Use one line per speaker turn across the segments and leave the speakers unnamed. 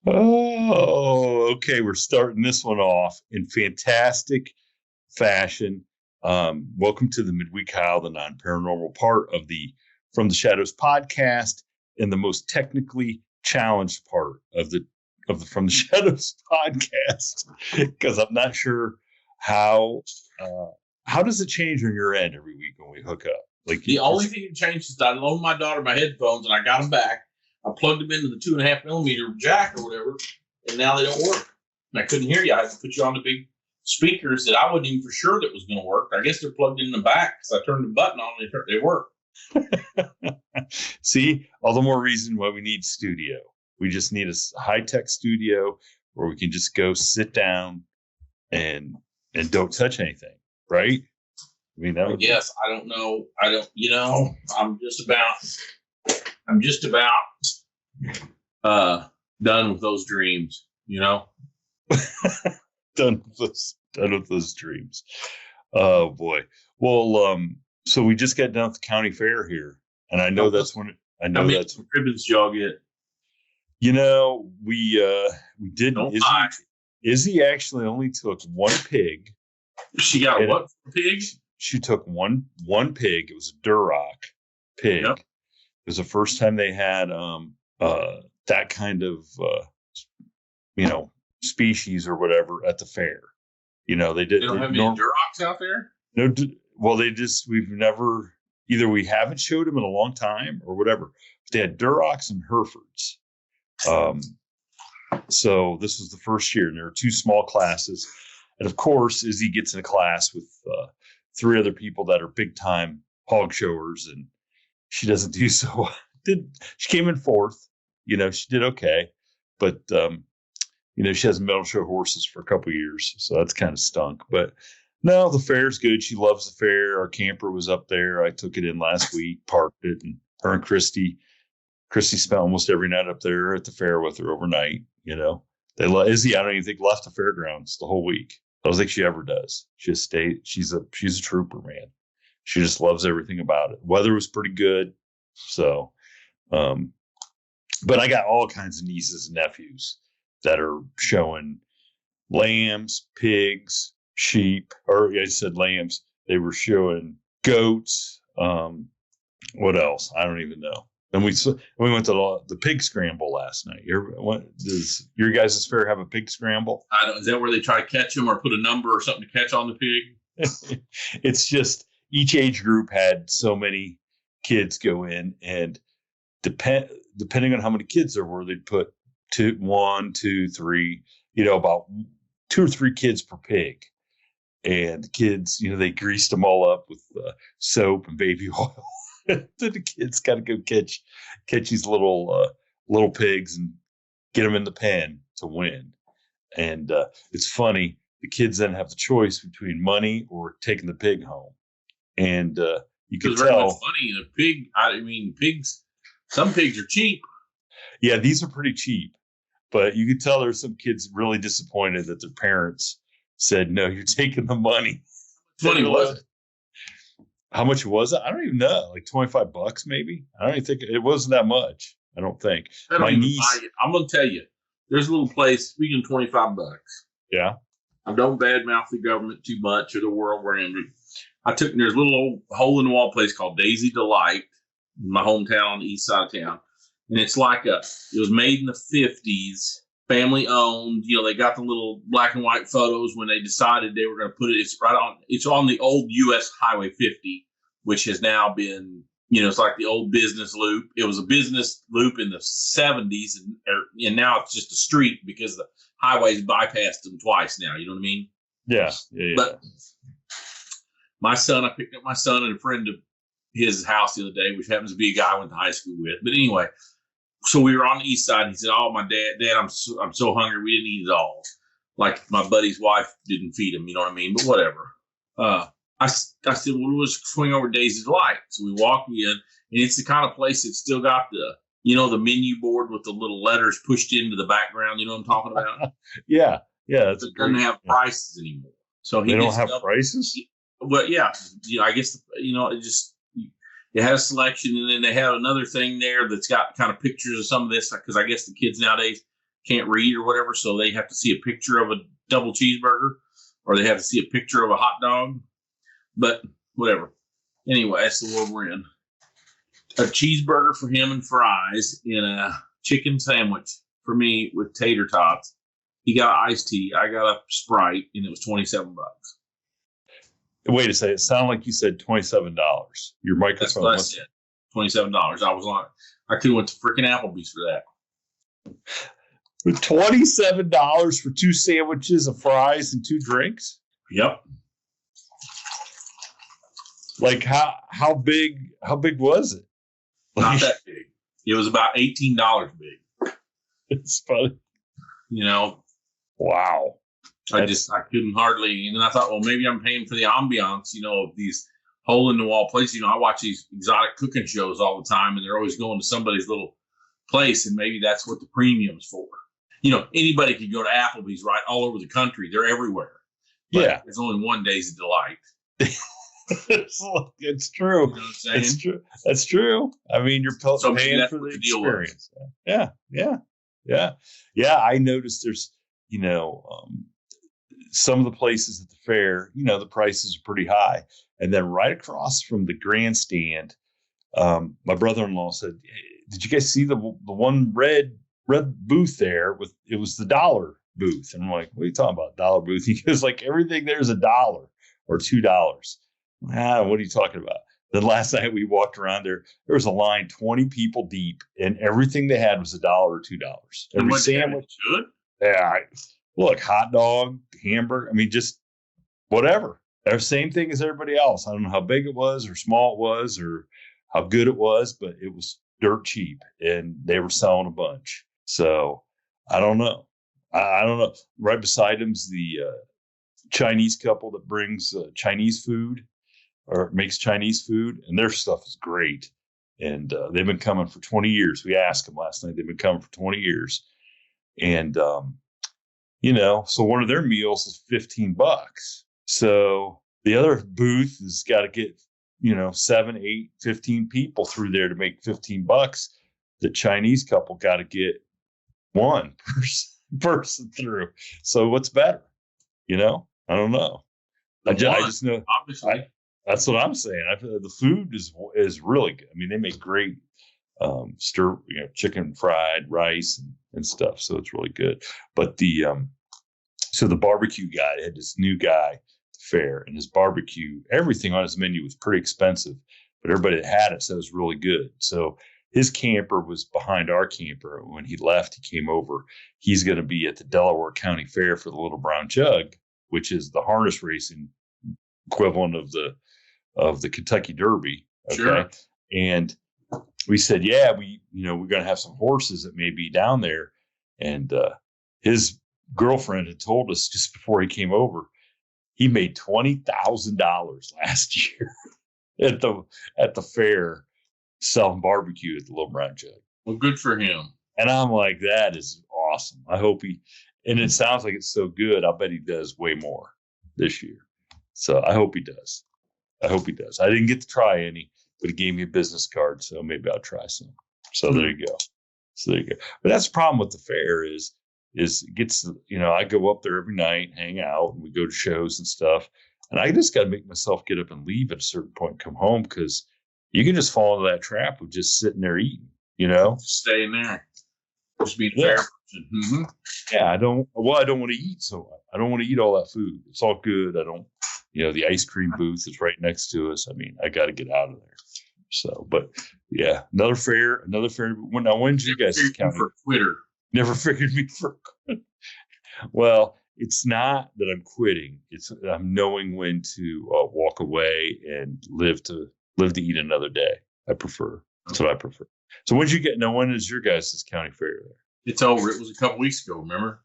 Oh, okay. We're starting this one off in fantastic fashion. Welcome to the Midweek Howl, the non-paranormal part of the From the Shadows podcast, and the most technically challenged part of the From the Shadows podcast, because I'm not sure how does it change on your end every week when we hook up? Like
the only thing that changed is I loaned my daughter my headphones and I got them back. I plugged them into the 2.5 millimeter jack or whatever, and now they don't work. And I couldn't hear you. I had to put you on the big speakers that I wasn't even for sure that was going to work. I guess they're plugged in the back because I turned the button on and they work.
See, all the more reason why we need studio. We just need a high-tech studio where we can just go sit down and don't touch anything, right? I mean,
yes, I don't know. I'm just about done with those dreams,
done with those dreams. Oh boy. Well, so we just got done with the county fair here, and I know that's when
how many ribbons y'all get?
We didn't. Izzy actually only took one pig.
She got what pig?
She took one pig. It was a Duroc pig. Yep. It was the first time they had that kind of species or whatever at the fair. They didn't.
They don't have any Durocs out there?
No. Well, we've never, either we haven't showed them in a long time or whatever. But they had Durocs and Herefords. So this was the first year, and there were two small classes. And of course, Izzy gets in a class with 3 other people that are big time hog showers, and she doesn't do so. She came in 4th. She did okay, but she hasn't been able to show horses for a couple of years, so that's kind of stunk. But no, the fair's good. She loves the fair. Our camper was up there. I took it in last week, parked it, and her and Christy spent almost every night up there at the fair with her overnight. Izzy, I don't even think left the fairgrounds the whole week. I don't think she ever does. She just stayed. She's a trooper, man. She just loves everything about it. Weather was pretty good, so. But I got all kinds of nieces and nephews that are showing lambs, pigs, sheep, or I said lambs. They were showing goats. What else? I don't even know. And we went to the pig scramble last night. Does your guys' fair have a pig scramble?
Is that where they try to catch them or put a number or something to catch on the pig?
It's just each age group had so many kids go in, and depending on how many kids there were, they'd put 1, 2, 3, about 2 or 3 kids per pig. And the kids, they greased them all up with soap and baby oil. The kids got to go catch these little pigs and get them in the pen to win. And it's funny. The kids then have the choice between money or taking the pig home. And you can tell.
Very much money in a pig. Pigs. Some pigs are cheap.
Yeah, these are pretty cheap. But you could tell there's some kids really disappointed that their parents said, "No, you're taking the money."
What was it?
How much was it? I don't even know. Like $25 maybe. I don't even think it wasn't that much. I don't think. My niece.
I'm gonna tell you, there's a little place. Speaking of $25.
Yeah.
I don't badmouth the government too much or the world we're in. There's a little old hole in the wall place called Daisy Delight in my hometown on the east side of town. And it's like it was made in the 50s, family owned. They got the little black and white photos when they decided they were going to put it. It's on the old US Highway 50, which has now been, it's like the old business loop. It was a business loop in the 70s, and now it's just a street because the highways bypassed them twice now. You know what I mean?
Yeah.
But I picked up my son at a friend of his house the other day, which happens to be a guy I went to high school with. But anyway, so we were on the east side. He said, "Oh, my dad, I'm so hungry. We didn't eat it all. Like my buddy's wife didn't feed him. You know what I mean? But whatever." I said, "Well, let's swing over Daisy's Delight." So we walked in, and it's the kind of place that's still got the menu board with the little letters pushed into the background. You know what I'm talking about?
Yeah.
It doesn't have prices anymore. So
they don't have prices.
Well, yeah. I guess it just It has selection, and then they have another thing there that's got kind of pictures of some of this, because I guess the kids nowadays can't read or whatever, so they have to see a picture of a double cheeseburger, or they have to see a picture of a hot dog. But whatever. Anyway, that's the world we're in. A cheeseburger for him and fries, and a chicken sandwich for me with tater tots. He got iced tea. I got a Sprite, and it was $27.
Wait a second. It sounded like you said $27. Your microphone.
That's what I said. $27. I could have went to freaking Applebee's for that.
$27 for 2 sandwiches, a fries, and 2 drinks?
Yep.
Like how big was it?
Not that big. It was about $18 big.
It's funny.
You know.
Wow.
I couldn't hardly, and then I thought, well, maybe I'm paying for the ambiance, of these hole in the wall places. I watch these exotic cooking shows all the time, and they're always going to somebody's little place, and maybe that's what the premium's for. Anybody could go to Applebee's, right, all over the country. They're everywhere. But
yeah.
There's only one Days of Delight.
It's true.
You know what I'm saying?
It's true. That's true. I mean, you're paying for the experience. Yeah. I noticed there's, some of the places at the fair, the prices are pretty high. And then right across from the grandstand, my brother-in-law said, hey, did you guys see the one red booth there? It was the dollar booth. And I'm like, what are you talking about, dollar booth? He goes, like, everything there's $1 or $2. What are you talking about? Then last night we walked around there was a line 20 people deep, and everything they had was $1 or $2. Every sandwich.
Good?
Yeah. Look, hot dog, hamburger. I mean, just whatever. They're the same thing as everybody else. I don't know how big it was or small it was or how good it was, but it was dirt cheap, and they were selling a bunch. So I don't know. I don't know. Right beside them's the Chinese couple that brings Chinese food or makes Chinese food, and their stuff is great. And they've been coming for 20 years. We asked them last night. They've been coming for 20 years. And, so one of their meals is $15. So the other booth has got to get, 7, 8, 15 people through there to make $15. The Chinese couple got to get one person through. So what's better? I don't know. I just know.
Obviously.
That's what I'm saying. The food is really good. I mean, they make great chicken fried rice and stuff. So it's really good. But the barbecue guy had this new guy at the fair, and his barbecue, everything on his menu was pretty expensive, but everybody that had it said it was really good. So his camper was behind our camper. When he left, he came over. He's going to be at the Delaware County Fair for the Little Brown Jug, which is the harness racing equivalent of the Kentucky Derby. Okay.
Sure.
And we said, yeah, we're going to have some horses that may be down there. And his girlfriend had told us just before he came over, he made $20,000 last year at the fair selling barbecue at the Little Brown Jug.
Well, good for him. And
I'm like, that is awesome. I hope and it sounds like it's so good. I bet he does way more this year. So I hope he does. I didn't get to try any, but he gave me a business card. So maybe I'll try some. So there you go. But that's the problem with the fair is it gets, I go up there every night, hang out, and we go to shows and stuff. And I just got to make myself get up and leave at a certain point and come home, because you can just fall into that trap of just sitting there eating,
Staying there. Just being a fair person. Mm-hmm.
Yeah, I don't want to eat. So I don't want to eat all that food. It's all good. I don't, the ice cream booth is right next to us. I mean, I got to get out of there. So, but yeah, another fair. Now, when's you guys count
for quitter?
Never figured me for well, it's not that I'm quitting. It's I'm knowing when to walk away and live to eat another day. That's what I prefer. So when is your guys' county fair there?
It's over. It was a couple weeks ago, remember?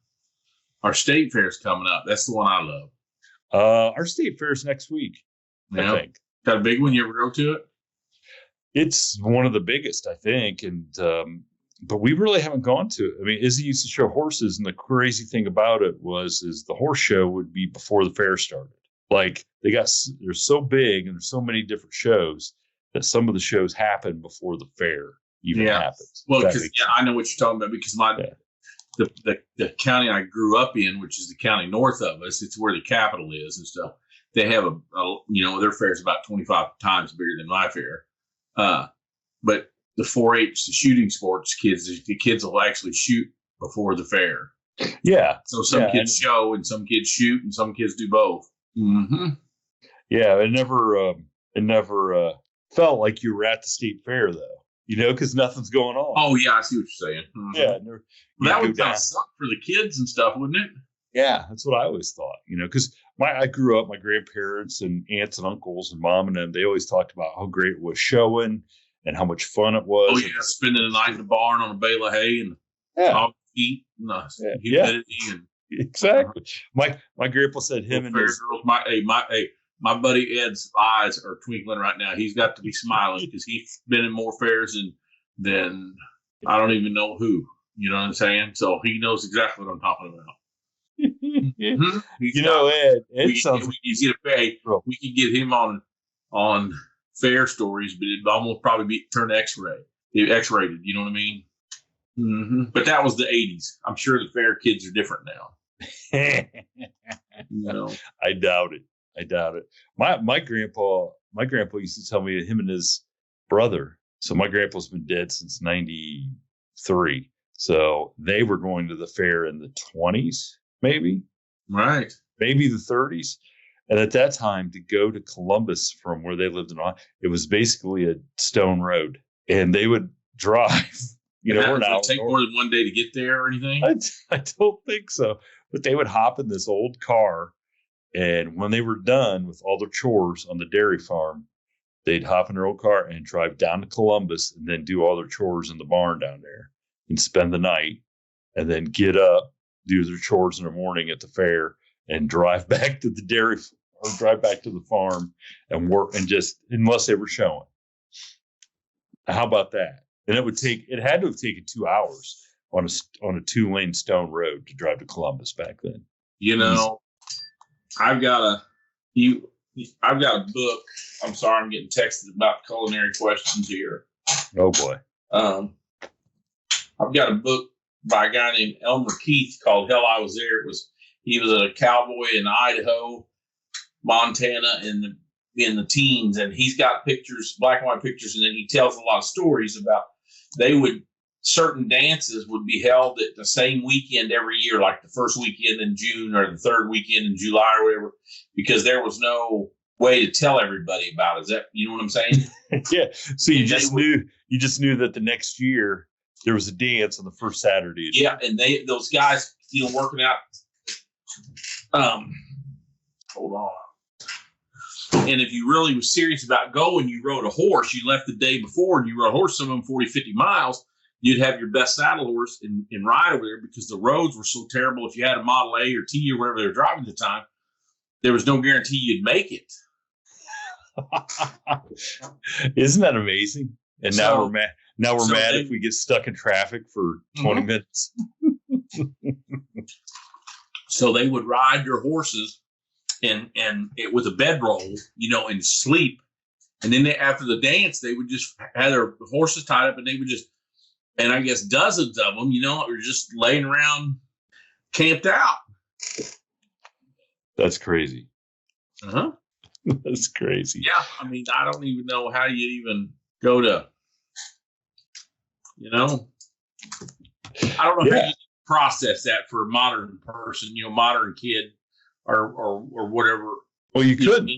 Our state fair's coming up. That's the one I love.
Our state fair is next week,
yeah.
I think.
Got a big one? You ever go to it?
It's one of the biggest, I think. And but we really haven't gone to it. I mean, Izzy used to show horses, and the crazy thing about it is the horse show would be before the fair started. Like they're so big and there's so many different shows that some of the shows happen before the fair even happens.
Well, because I know what you're talking about, because the county I grew up in, which is the county north of us, it's where the capital is and stuff. They have their fair is about 25 times bigger than my fair. But the 4-H, the shooting sports kids, the kids will actually shoot before the fair.
Yeah.
So some kids show and some kids shoot and some kids do both. Mm-hmm.
Yeah. It never felt like you were at the state fair though, because nothing's going on.
Oh yeah. I see what you're saying. Mm-hmm.
Yeah.
That would kind of suck for the kids and stuff, wouldn't it?
Yeah. That's what I always thought, because I grew up, my grandparents and aunts and uncles and mom and them, they always talked about how great it was showing and how much fun it was.
Oh yeah. Spending the night in the barn on a bale of hay and heat and humidity and
exactly. My grandpa said him and his
girls. My buddy Ed's eyes are twinkling right now. He's got to be smiling because he's been in more fairs than I don't even know who. You know what I'm saying? So he knows exactly what I'm talking about. Mm-hmm. Ed sounds like we could get him on fair stories, but it'd almost probably be turned X-rated. You know what I mean? Mm-hmm. But that was the 80s. I'm sure the fair kids are different now.
I doubt it. My grandpa used to tell me him and his brother. So my grandpa's been dead since 93. So they were going to the fair in the 20s, maybe.
Right.
Maybe the 30s. And at that time, to go to Columbus from where they lived in Ohio, it was basically a stone road. And they would drive.
We're now take more than one day to get there or anything?
I don't think so. But they would hop in this old car. And when they were done with all their chores on the dairy farm, they'd hop in their old car and drive down to Columbus and then do all their chores in the barn down there and spend the night and then get up, do their chores in the morning at the fair and drive back to the dairy or drive back to the farm and work and just unless they were showing. How about that? And it had to have taken 2 hours on a 2-lane stone road to drive to Columbus back then.
I've got a book. I'm sorry, I'm getting texted about culinary questions here.
Oh boy.
I've got a book by a guy named Elmer Keith called Hell I Was There. He was a cowboy in Idaho, Montana in the teens, and he's got pictures, black and white pictures, and then he tells a lot of stories about certain dances would be held at the same weekend every year, like the first weekend in June or the third weekend in July or whatever, because there was no way to tell everybody about it. Is that, you know what I'm saying?
Yeah. So you just knew that the next year there was a dance on the first Saturday.
Yeah, and those guys, working out. Hold on. And if you really was serious about going, you rode a horse. You left the day before and you rode a horse, some of them 40, 50 miles. You'd have your best saddle horse and ride over there because the roads were so terrible. If you had a Model A or T or whatever they were driving at the time, there was no guarantee you'd make it.
Isn't that amazing? And now we're mad. Now we're mad if we get stuck in traffic for 20 minutes.
So they would ride your horses and with a bedroll, and sleep. And then after the dance, they would just have their horses tied up and they would just, and I guess dozens of them, were just laying around camped out.
That's crazy.
Uh-huh.
That's crazy.
Yeah. I mean, I don't even know how you even go to, I don't know how you process that for a modern person, modern kid or whatever.
Well, you couldn't.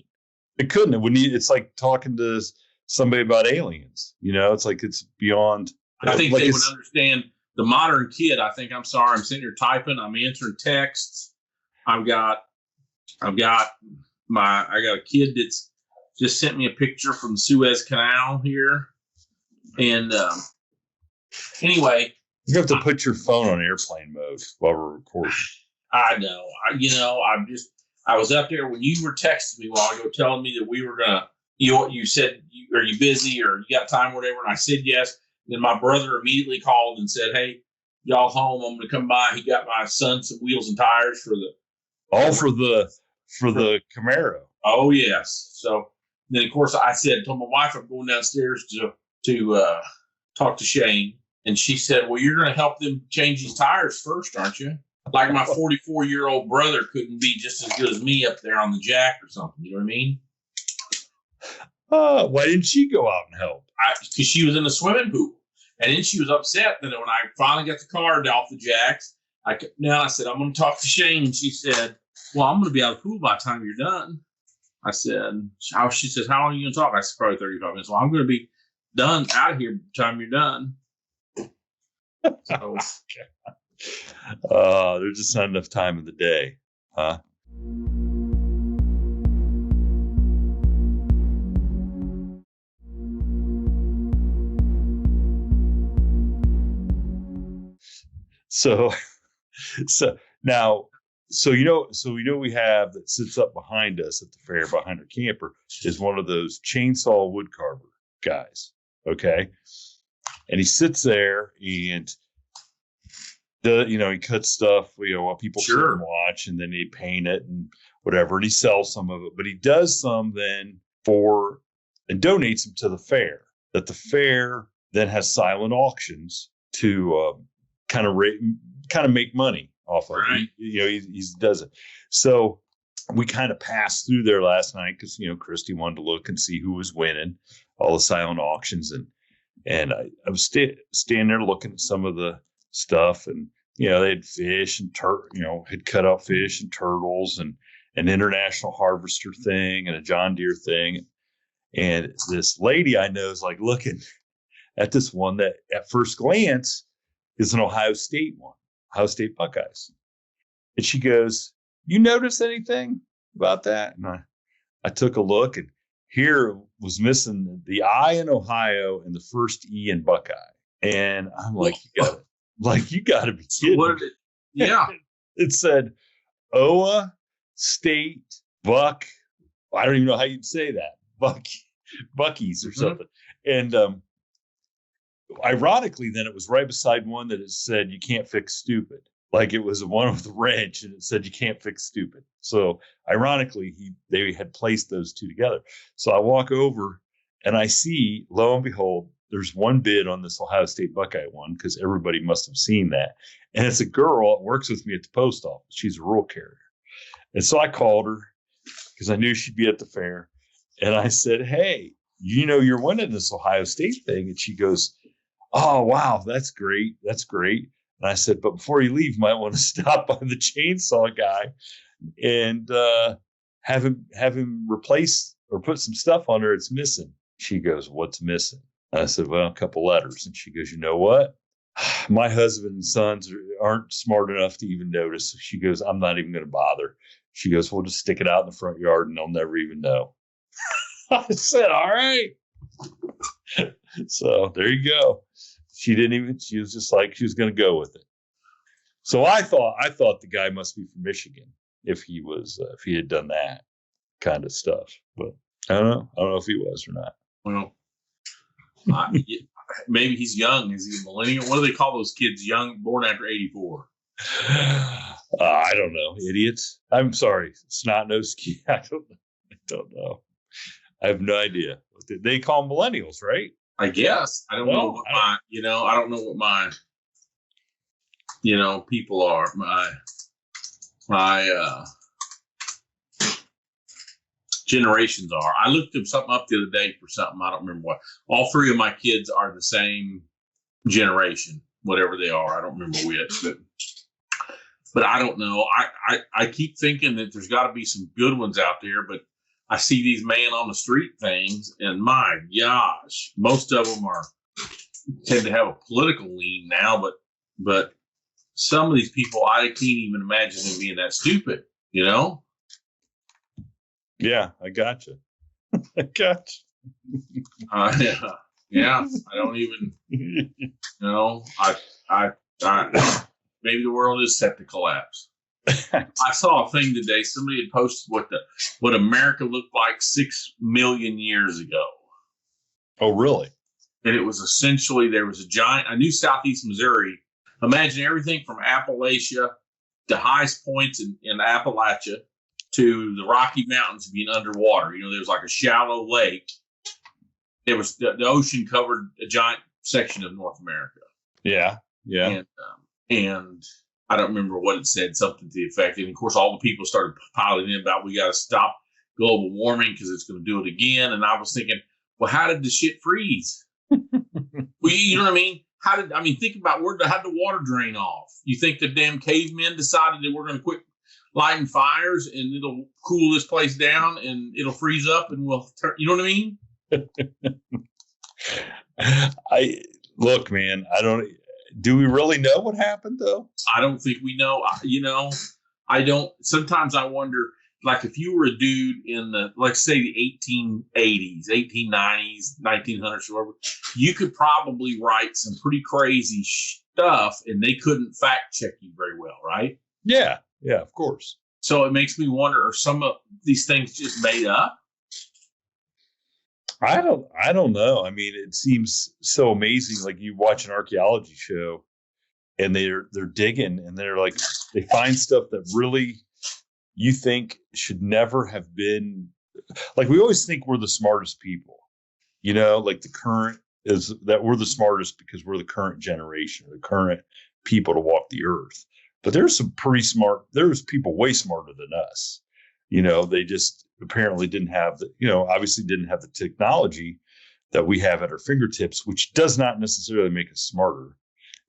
It couldn't. It would need. It's like talking to somebody about aliens. It's like it's beyond.
I think they would understand the modern kid. I think. I'm sorry. I'm sitting here typing. I'm answering texts. I got a kid that's just sent me a picture from the Suez Canal here, and anyway,
you have to put your phone on airplane mode while we're recording.
I know. I was up there when you were texting me a while ago telling me that we were going to, you said, are you busy or you got time or whatever? And I said, yes. Then my brother immediately called and said, hey, y'all home. I'm going to come by. He got my son some wheels and tires for the
Camaro.
Oh, yes. So then of course I told my wife I'm going downstairs to talk to Shane, and she said, "Well, you're going to help them change these tires first, aren't you? Like my 44-year-old brother couldn't be just as good as me up there on the jack or something. You know what I mean?"
Why didn't she go out and help?
Because she was in the swimming pool. And then she was upset that when I finally got the car off the jacks, I said, "I'm going to talk to Shane." And she said, "Well, I'm going to be out of the pool by the time you're done." I said, she says, "How long are you going to talk?" I said, "Probably 35 minutes. Well, I'm going to be done out of here by the time you're done." So,
there's just not enough time in the day, huh? So now, we have that sits up behind us at the fair behind our camper is one of those chainsaw wood carver guys. Okay. And he sits there and he cuts stuff, while people sit and watch, and then he paint it and whatever, and he sells some of it, but he does some then and donates them to the fair, that the fair then has silent auctions to kind of make money off of.
Right.
He does it. So we kind of passed through there last night because Christy wanted to look and see who was winning all the silent auctions, and I was standing there looking at some of the stuff, and they had fish and had cut out fish and turtles and an international harvester thing and a John Deere thing, and this lady I know is like looking at this one that at first glance is an Ohio State Buckeyes. And she goes, "You notice anything about that?" And I took a look, and here was missing the I in Ohio and the first E in Buckeye. And I'm like, you gotta be kidding.
What did it? Yeah.
It said Oa State Buck. I don't even know how you'd say that. Bucky's or something. And ironically, then it was right beside one that it said "You can't fix stupid." Like it was one with the wrench, and it said "You can't fix stupid." So ironically, they had placed those two together. So I walk over and I see, lo and behold, there's one bid on this Ohio State Buckeye one, because everybody must have seen that. And it's a girl that works with me at the post office. She's a rural carrier. And so I called her because I knew she'd be at the fair. And I said, "Hey, you're winning this Ohio State thing." And she goes, "Oh, wow, that's great. That's great." And I said, "But before you leave, you might want to stop by the chainsaw guy and have him replace or put some stuff on her. It's missing." She goes, "What's missing?" I said, "Well, a couple letters." And she goes, "You know what? My husband and sons aren't smart enough to even notice." She goes, "I'm not even going to bother." She goes, "We'll just stick it out in the front yard and they'll never even know." I said, "All right." So there you go. She was just like, she was going to go with it. So I thought the guy must be from Michigan if he had done that kind of stuff, but I don't know if he was or not.
Well, maybe he's young. Is he a millennial? What do they call those kids? Young, born after 84.
I don't know. Idiots. I'm sorry. Snot-nosed kid. I don't know. I have no idea. They call them millennials, right?
I guess. I don't know what I don't know what my, people are. My generations are. I looked something up the other day for something. I don't remember what. All three of my kids are the same generation, whatever they are. I don't remember which, but I don't know. I keep thinking that there's got to be some good ones out there, but I see these man on the street things, and my gosh, most of them tend to have a political lean now, but some of these people, I can't even imagine them being that stupid, Yeah,
I gotcha. Yeah.
I don't even, maybe the world is set to collapse. I saw a thing today. Somebody had posted what America looked like 6 million years ago.
Oh, really?
And it was essentially, there was I knew Southeast Missouri. Imagine everything from Appalachia, the highest points in Appalachia, to the Rocky Mountains being underwater. You know, there was like a shallow lake. There was the ocean covered a giant section of North America.
Yeah.
And I don't remember what it said, something to the effect. And of course, all the people started piling in about, we got to stop global warming because it's going to do it again. And I was thinking, well, how did the shit freeze? You know what I mean? Think about how'd the water drain off? You think the damn cavemen decided that we're going to quit lighting fires and it'll cool this place down and it'll freeze up and we'll turn, you know what I mean?
Look, man, do we really know what happened though?
I don't think we know. I don't. Sometimes I wonder, like, if you were a dude in the, like, say, the 1880s, 1890s, 1900s, or whatever, you could probably write some pretty crazy stuff, and they couldn't fact check you very well, right?
Yeah, of course.
So it makes me wonder: are some of these things just made up?
I don't know. I mean, it seems so amazing. Like, you watch an archaeology show and they're digging and they're like, they find stuff that really you think should never have been. Like, we always think we're the smartest people, you know, like the current is that we're the smartest because we're the current generation, the current people to walk the earth. But there's there's people way smarter than us. You know, they just apparently didn't have obviously didn't have the technology that we have at our fingertips, which does not necessarily make us smarter.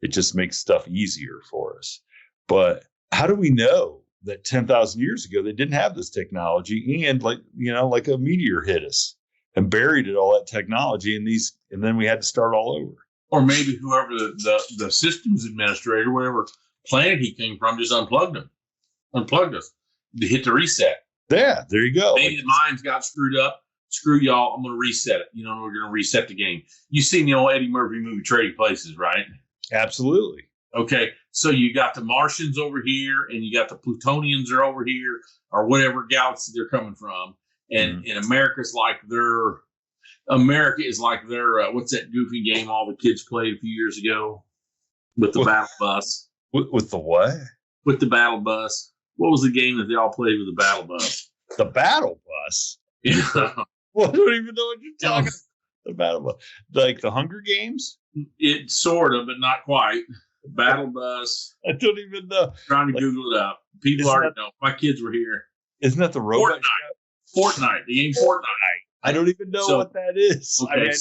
It just makes stuff easier for us. But how do we know that 10,000 years ago they didn't have this technology and like a meteor hit us and buried all that technology and then we had to start all over?
Or maybe whoever the systems administrator, whatever planet he came from, just unplugged us to hit the reset.
Yeah, there you go.
Maybe the minds got screwed up. Screw y'all. I'm going to reset it. We're going to reset the game. You've seen the old Eddie Murphy movie, Trading Places, right?
Absolutely.
Okay. So you got the Martians over here and you got the Plutonians are over here or whatever galaxy they're coming from. And America is like their, what's that goofy game all the kids played a few years ago with the battle bus?
With the what?
With the battle bus. What was the game that they all played with the battle bus?
The battle bus?
Yeah.
Well, I don't even know what you're talking about. The battle bus. Like the Hunger Games?
It sort of, but not quite. The battle bus.
I don't even know.
Trying to Google it up. People already know. My kids were here.
Isn't that the robot?
Fortnite. The game Fortnite.
I don't even know what that is.
Okay,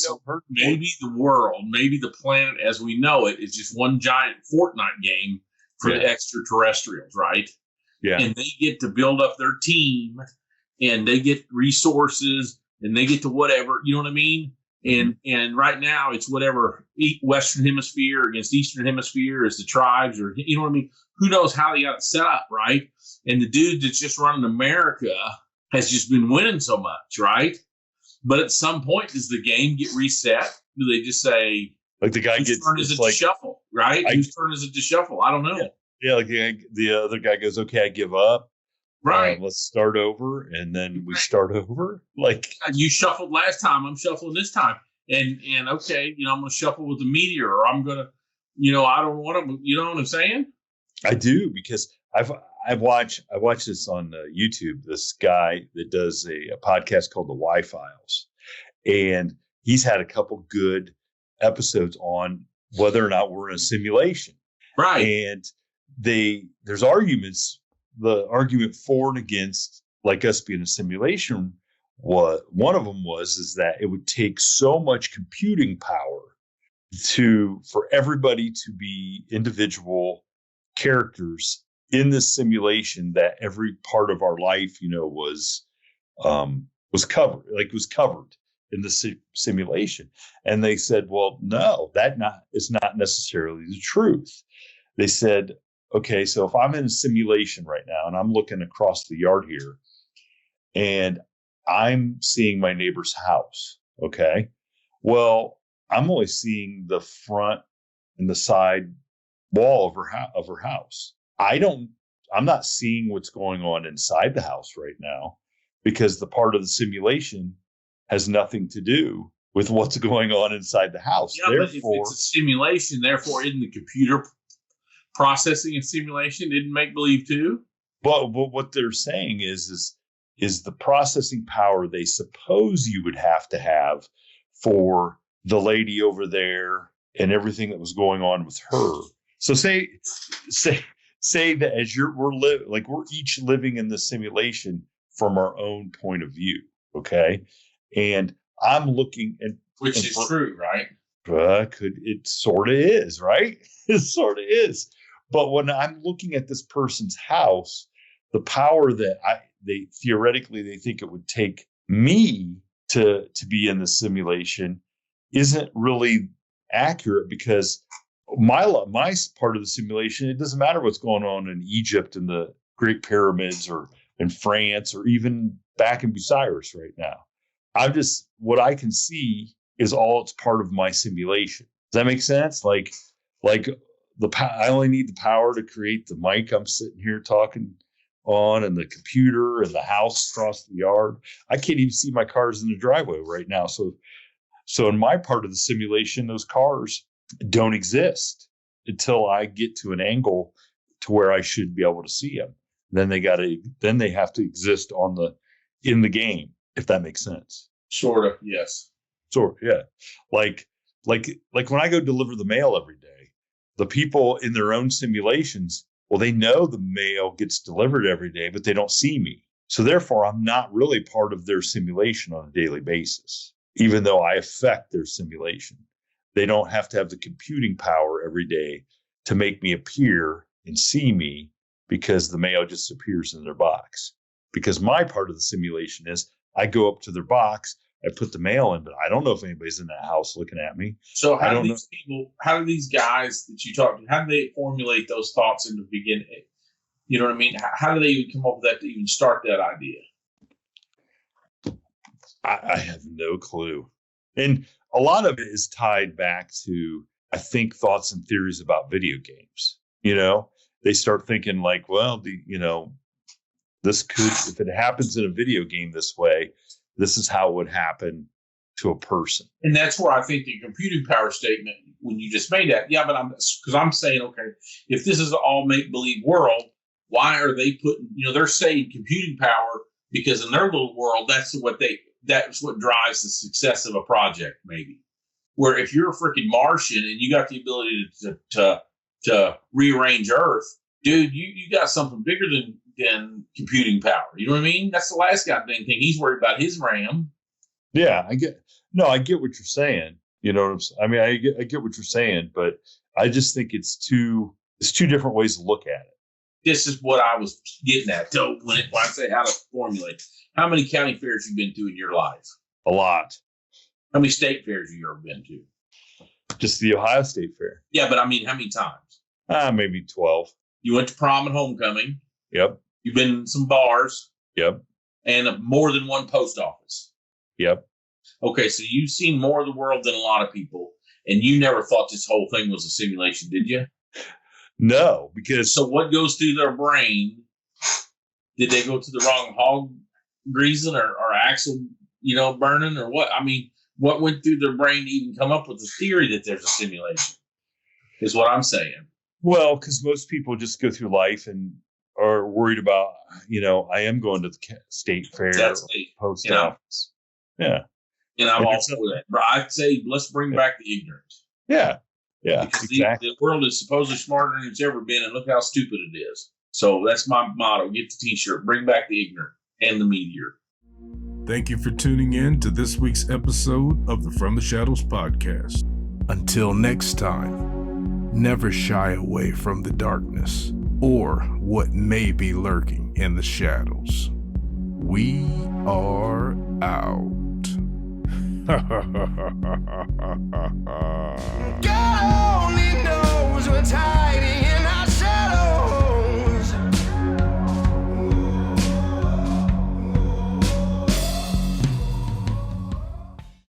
maybe the world, maybe the planet as we know it is just one giant Fortnite game for the extraterrestrials, right?
Yeah.
And they get to build up their team and they get resources and they get to whatever, you know what I mean? And right now it's whatever Western Hemisphere against Eastern Hemisphere is the tribes, or, you know what I mean? Who knows how they got it set up, right? And the dude that's just running America has just been winning so much, right? But at some point, does the game get reset? Do they just say,
like the guy
whose turn is it to shuffle, right? Whose turn is it to shuffle? I don't know.
Yeah, like the other guy goes, okay, I give up.
Right.
Let's start over. And then we start over. Like,
you shuffled last time, I'm shuffling this time. And okay, I'm going to shuffle with the meteor, or I'm going to, I don't want to, you know what I'm saying?
I do, because I watch this on YouTube. This guy that does a podcast called The Y-Files, and he's had a couple good episodes on whether or not we're in a simulation.
Right.
And there's arguments. The argument for and against, like, us being a simulation, one of them is that it would take so much computing power for everybody to be individual characters in this simulation that every part of our life, was covered in the simulation. And they said, well, no, is not necessarily the truth. They said, okay, so if I'm in a simulation right now and I'm looking across the yard here and I'm seeing my neighbor's house, okay, well, I'm only seeing the front and the side wall of her house. I'm not seeing what's going on inside the house right now, because the part of the simulation has nothing to do with what's going on inside the house.
Yeah, therefore, but if it's a simulation, therefore, isn't the computer processing a simulation? Didn't make believe too?
But what they're saying is is the processing power they suppose you would have to have for the lady over there and everything that was going on with her. So say that as we're each living in the simulation from our own point of view, okay? And I'm looking at
which is true, right?
It sort of is, right? It sort of is. But when I'm looking at this person's house, the power that they theoretically think it would take me to be in the simulation isn't really accurate, because my part of the simulation, it doesn't matter what's going on in Egypt and the Great Pyramids or in France or even back in Bucyrus right now. What I can see is all it's part of my simulation. Does that make sense? Like I only need the power to create the mic I'm sitting here talking on, and the computer and the house across the yard. I can't even see my cars in the driveway right now. So in my part of the simulation, those cars don't exist until I get to an angle to where I should be able to see them. Then they have to exist in the game, if that makes sense.
Sort of, yes.
Sort of, yeah. Like when I go deliver the mail every day, the people in their own simulations, well, they know the mail gets delivered every day, but they don't see me. So therefore, I'm not really part of their simulation on a daily basis, even though I affect their simulation. They don't have to have the computing power every day to make me appear and see me, because the mail just appears in their box. Because my part of the simulation is I go up to their box, I put the mail in, but I don't know if anybody's in that house looking at me.
So how do these guys that you talk to, how do they formulate those thoughts in the beginning? You know what I mean? How do they even come up with that to even start that idea?
I have no clue. And a lot of it is tied back to, I think, thoughts and theories about video games. They start thinking like, well, this could, if it happens in a video game this way, this is how it would happen to a person. And
that's where I think the computing power statement, when you just made that, yeah, but I'm saying, okay, if this is an all make-believe world, why are they putting, they're saying computing power because in their little world, that's what drives the success of a project, maybe. Where if you're a freaking Martian and you got the ability to rearrange Earth, dude, you got something bigger than computing power. You know what I mean? That's the last goddamn thing. He's worried about his RAM.
Yeah, I get what you're saying. You know what I'm saying? I mean, I get what you're saying, but I just think it's two different ways to look at it.
This is what I was getting at. So when I say how to formulate, how many county fairs you been to in your life?
A lot.
How many state fairs have you ever been to?
Just the Ohio State Fair.
Yeah, but I mean, how many times?
Maybe 12.
You went to prom and homecoming.
Yep.
You've been in some bars.
Yep.
And more than one post office.
Yep.
Okay, so you've seen more of the world than a lot of people, and you never thought this whole thing was a simulation, did you?
No, because...
So what goes through their brain? Did they go to the wrong hog greasing or axle, burning, or what? I mean, what went through their brain to even come up with the theory that there's a simulation? Is what I'm saying.
Well, because most people just go through life and are worried about, I am going to the state fair, post office. Yeah.
And I'm all for that. But I'd say let's bring back the ignorant.
Yeah. Yeah.
Because the world is supposedly smarter than it's ever been, and look how stupid it is. So that's my motto. Get the t-shirt. Bring back the ignorant and the meteor.
Thank you for tuning in to this week's episode of the From the Shadows podcast. Until next time, never shy away from the darkness or what may be lurking in the shadows. We are out.
God only knows what's hiding